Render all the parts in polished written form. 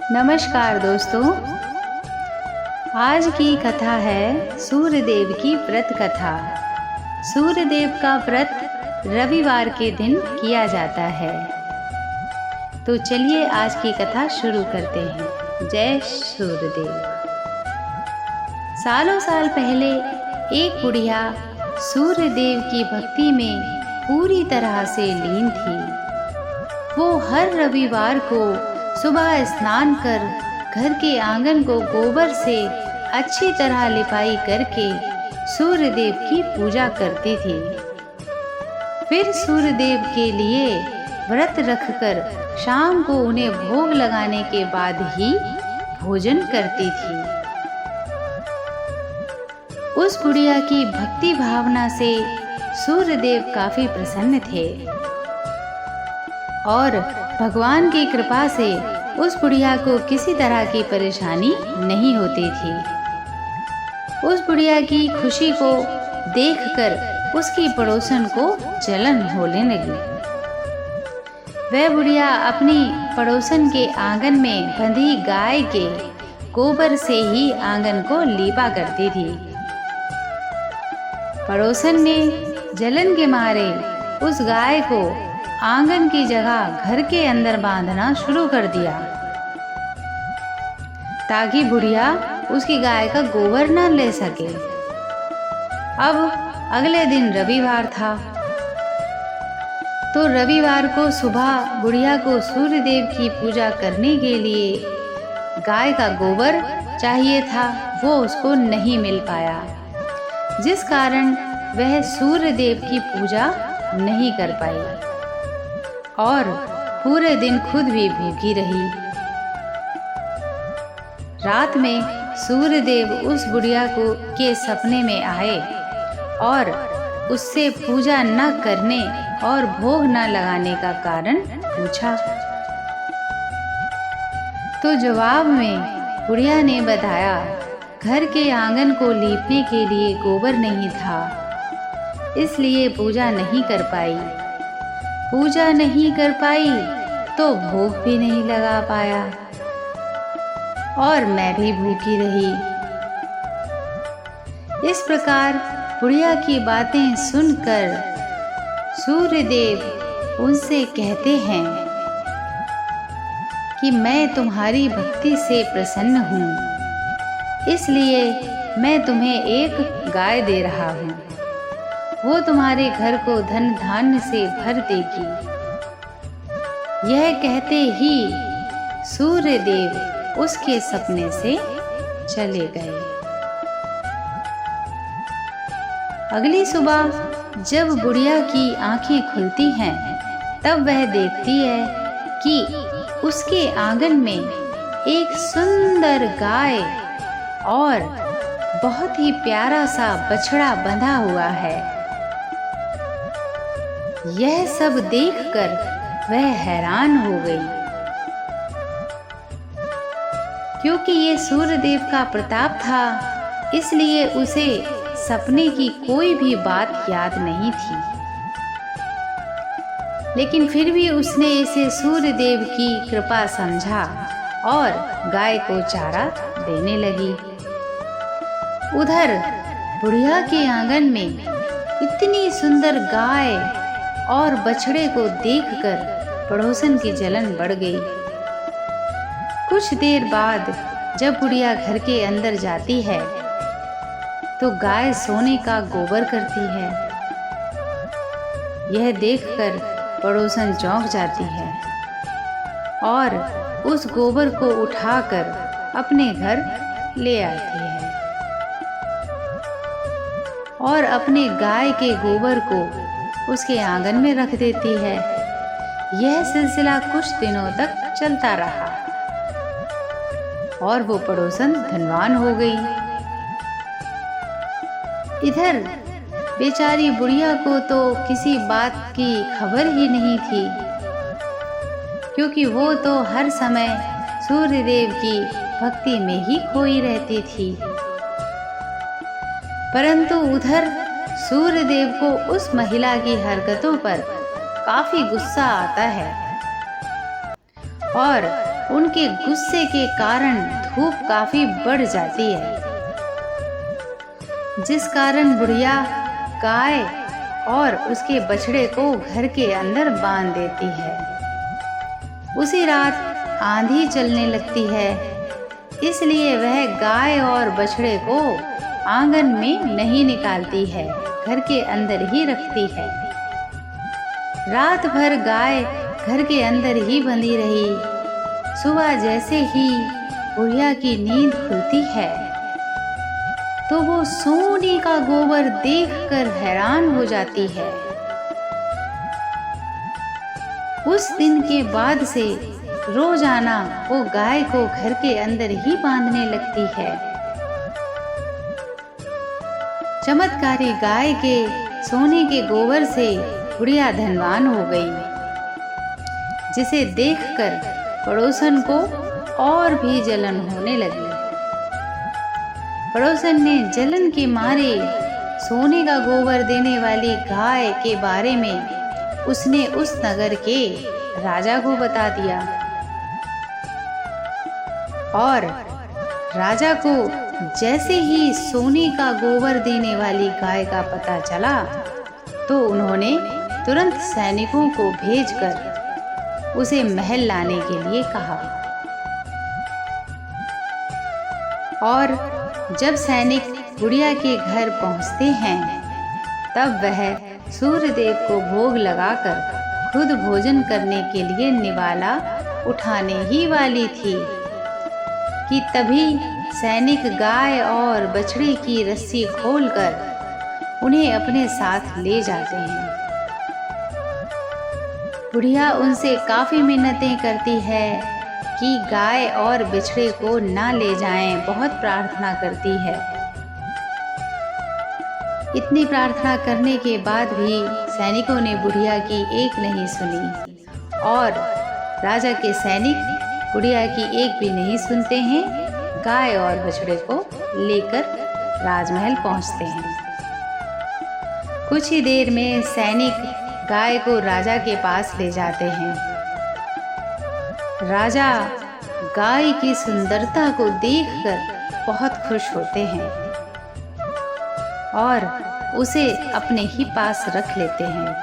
नमस्कार दोस्तों, आज की कथा है सूर्यदेव की व्रत कथा। सूर्यदेव का व्रत रविवार के दिन किया जाता है। तो चलिए आज की कथा शुरू करते हैं। जय सूर्यदेव। सालों साल पहले एक बुढ़िया सूर्यदेव की भक्ति में पूरी तरह से लीन थी। वो हर रविवार को सुबह स्नान कर घर के आंगन को गोबर से अच्छी तरह लिपाई करके सूर्यदेव की पूजा करती थी। फिर सूर्यदेव के लिए व्रत रखकर शाम को उन्हें भोग लगाने के बाद ही भोजन करती थी। उस बुढ़िया की भक्ति भावना से सूर्यदेव काफी प्रसन्न थे और भगवान की कृपा से उस बुढ़िया को किसी तरह की परेशानी नहीं होती थी। उस बुढ़िया की खुशी को देखकर उसकी पड़ोसन को जलन होने लगी। वह बुढ़िया अपनी पड़ोसन के आंगन में बंधी गाय के गोबर से ही आंगन को लीपा करती थी। पड़ोसन ने जलन के मारे उस गाय को आंगन की जगह घर के अंदर बांधना शुरू कर दिया ताकि बुढ़िया उसकी गाय का गोबर न ले सके। अब अगले दिन रविवार था, तो रविवार को सुबह बुढ़िया को सूर्यदेव की पूजा करने के लिए गाय का गोबर चाहिए था। वो उसको नहीं मिल पाया, जिस कारण वह सूर्यदेव की पूजा नहीं कर पाई और पूरे दिन खुद भी भूखी रही। रात में सूर्यदेव उस बुढ़िया के सपने में आए और उससे पूजा न करने और भोग न लगाने का कारण पूछा। तो जवाब में बुढ़िया ने बताया, घर के आंगन को लीपने के लिए गोबर नहीं था, इसलिए पूजा नहीं कर पाई। पूजा नहीं कर पाई तो भोग भी नहीं लगा पाया और मैं भी भूखी रही। इस प्रकार बुढ़िया की बातें सुनकर सूर्यदेव उनसे कहते हैं कि मैं तुम्हारी भक्ति से प्रसन्न हूँ, इसलिए मैं तुम्हें एक गाय दे रहा हूँ। वो तुम्हारे घर को धन धान्य से भर देगी। यह कहते ही सूर्यदेव उसके सपने से चले गए। अगली सुबह जब बुढ़िया की आंखें खुलती हैं, तब वह देखती है कि उसके आंगन में एक सुंदर गाय और बहुत ही प्यारा सा बछड़ा बंधा हुआ है। यह सब देखकर वह हैरान हो गई, क्योंकि ये सूर्यदेव का प्रताप था, इसलिए उसे सपने की कोई भी बात याद नहीं थी। लेकिन फिर भी उसने इसे सूर्यदेव की कृपा समझा और गाय को चारा देने लगी। उधर बुढ़िया के आंगन में इतनी सुंदर गाय और बछड़े को देखकर पड़ोसन की जलन बढ़ गई। कुछ देर बाद जब बुढ़िया घर के अंदर जाती है तो गाय सोने का गोबर करती है। यह देखकर पड़ोसन चौंक जाती है और उस गोबर को उठाकर अपने घर ले आती है और अपने गाय के गोबर को उसके आंगन में रख देती है। यह सिलसिला कुछ दिनों तक चलता रहा और वो पड़ोसन धनवान हो गई। इधर बेचारी बुढ़िया को तो किसी बात की खबर ही नहीं थी, क्योंकि वो तो हर समय सूर्यदेव की भक्ति में ही खोई रहती थी। परंतु उधर सूर्यदेव को उस महिला की हरकतों पर काफी गुस्सा आता है और उनके गुस्से के कारण धूप काफी बढ़ जाती है, जिस कारण बुढ़िया गाय और उसके बछड़े को घर के अंदर बांध देती है। उसी रात आंधी चलने लगती है, इसलिए वह गाय और बछड़े को आंगन में नहीं निकालती है, घर के अंदर ही रखती है। रात भर गाय घर के अंदर ही बंधी रही। सुबह जैसे ही बुढ़िया की नींद खुलती है तो वो सोने का गोबर देखकर हैरान हो जाती है। उस दिन के बाद से रोजाना वो गाय को घर के अंदर ही बांधने लगती है। चमत्कारी गाय के सोने के गोबर से बुढ़िया धनवान हो गई, जिसे देखकर पड़ोसन को और भी जलन होने लगी। पड़ोसन ने जलन के मारे सोने का गोबर देने वाली गाय के बारे में उसने उस नगर के राजा को बता दिया, और राजा को जैसे ही सोने का गोबर देने वाली गाय का पता चला तो उन्होंने तुरंत सैनिकों को भेजकर उसे महल लाने के लिए कहा। और जब सैनिक बुढ़िया के घर पहुंचते हैं तब वह सूर्यदेव को भोग लगाकर खुद भोजन करने के लिए निवाला उठाने ही वाली थी कि तभी सैनिक गाय और बछड़े की रस्सी खोलकर उन्हें अपने साथ ले जाते हैं। बुढ़िया उनसे काफी मिन्नतें करती है कि गाय और बछड़े को ना ले जाएं, बहुत प्रार्थना करती है। इतनी प्रार्थना करने के बाद भी सैनिकों ने बुढ़िया की एक नहीं सुनी, और राजा के सैनिक बुढ़िया की एक भी नहीं सुनते हैं। गाय और बछड़े को लेकर राजमहल पहुंचते हैं। कुछ ही देर में सैनिक गाय को राजा के पास ले जाते हैं। राजा गाय की सुंदरता को देखकर बहुत खुश होते हैं और उसे अपने ही पास रख लेते हैं।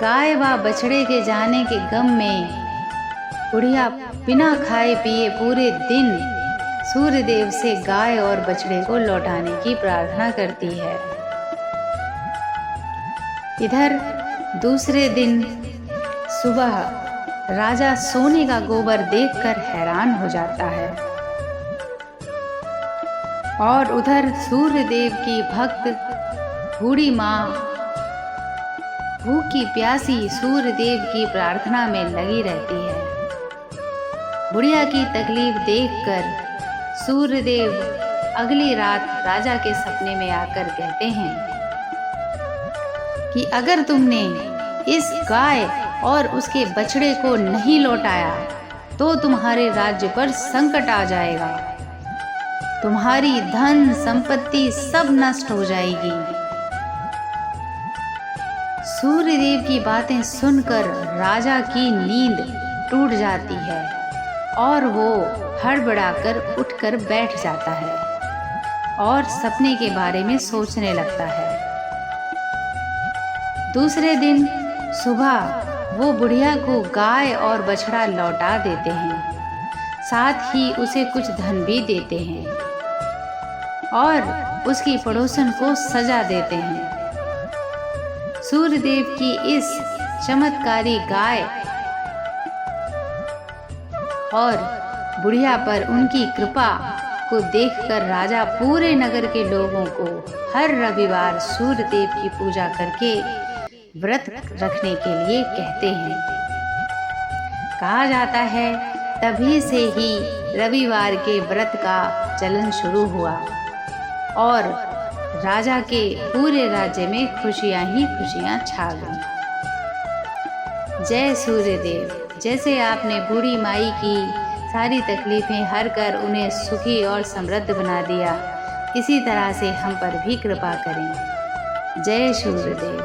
गाय व बछड़े के जाने के गम में बुढ़िया बिना खाए पिए पूरे दिन सूर्यदेव से गाय और बछड़े को लौटाने की प्रार्थना करती है। इधर दूसरे दिन सुबह राजा सोने का गोबर देखकर हैरान हो जाता है, और उधर सूर्यदेव की भक्त बूढ़ी माँ भूखी प्यासी सूर्यदेव की प्रार्थना में लगी रहती है। बुढ़िया की तकलीफ देखकर सूर्यदेव अगली रात राजा के सपने में आकर कहते हैं कि अगर तुमने इस गाय और उसके बछड़े को नहीं लौटाया तो तुम्हारे राज्य पर संकट आ जाएगा, तुम्हारी धन संपत्ति सब नष्ट हो जाएगी। सूर्यदेव की बातें सुनकर राजा की नींद टूट जाती है और वो हड़बड़ाकर उठकर बैठ जाता है और सपने के बारे में सोचने लगता है। दूसरे दिन सुबह वो बुढ़िया को गाय और बछड़ा लौटा देते हैं, साथ ही उसे कुछ धन भी देते हैं और उसकी पड़ोसन को सजा देते हैं। सूर्यदेव की इस चमत्कारी गाय और बुढ़िया पर उनकी कृपा को देखकर राजा पूरे नगर के लोगों को हर रविवार सूर्यदेव की पूजा करके व्रत रखने के लिए कहते हैं। कहा जाता है तभी से ही रविवार के व्रत का चलन शुरू हुआ और राजा के पूरे राज्य में खुशियां ही खुशियां छा गईं। जय सूर्यदेव। जैसे आपने बूढ़ी माई की सारी तकलीफें हर कर उन्हें सुखी और समृद्ध बना दिया, इसी तरह से हम पर भी कृपा करें। जय सूर्यदेव।